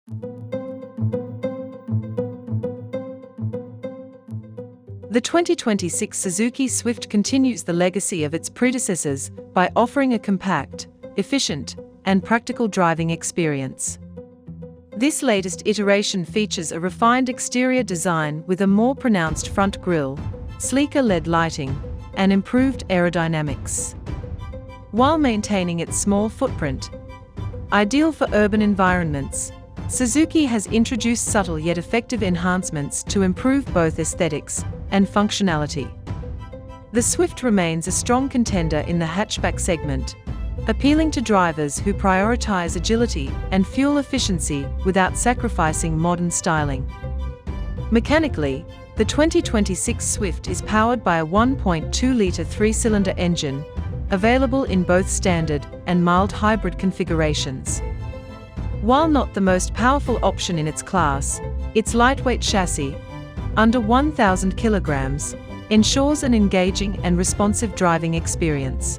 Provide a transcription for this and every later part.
The 2026 Suzuki Swift continues the legacy of its predecessors by offering a compact, efficient, and practical driving experience. This latest iteration features a refined exterior design with a more pronounced front grille, sleeker LED lighting, and improved aerodynamics. While maintaining its small footprint, ideal for urban environments, Suzuki has introduced subtle yet effective enhancements to improve both aesthetics and functionality. The Swift remains a strong contender in the hatchback segment, appealing to drivers who prioritize agility and fuel efficiency without sacrificing modern styling. Mechanically, the 2026 Swift is powered by a 1.2-liter three-cylinder engine, available in both standard and mild hybrid configurations. While not the most powerful option in its class, its lightweight chassis, under 1,000 kilograms, ensures an engaging and responsive driving experience.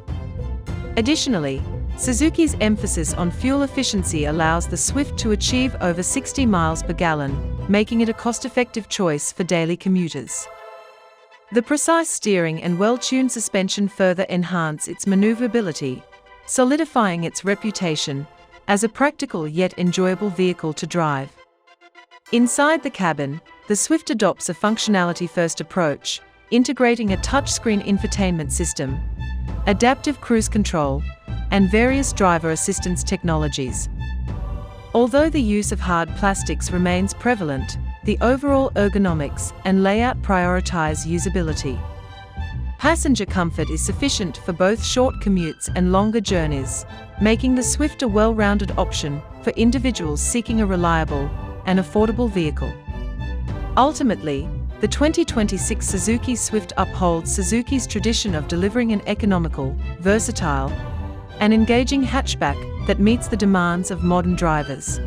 Additionally, Suzuki's emphasis on fuel efficiency allows the Swift to achieve over 60 miles per gallon, making it a cost-effective choice for daily commuters. The precise steering and well-tuned suspension further enhance its maneuverability, solidifying its reputation as a practical yet enjoyable vehicle to drive. Inside the cabin, the Swift adopts a functionality-first approach, integrating a touchscreen infotainment system, adaptive cruise control, and various driver assistance technologies. Although the use of hard plastics remains prevalent, the overall ergonomics and layout prioritize usability. Passenger comfort is sufficient for both short commutes and longer journeys, making the Swift a well-rounded option for individuals seeking a reliable and affordable vehicle. Ultimately, the 2026 Suzuki Swift upholds Suzuki's tradition of delivering an economical, versatile, and engaging hatchback that meets the demands of modern drivers.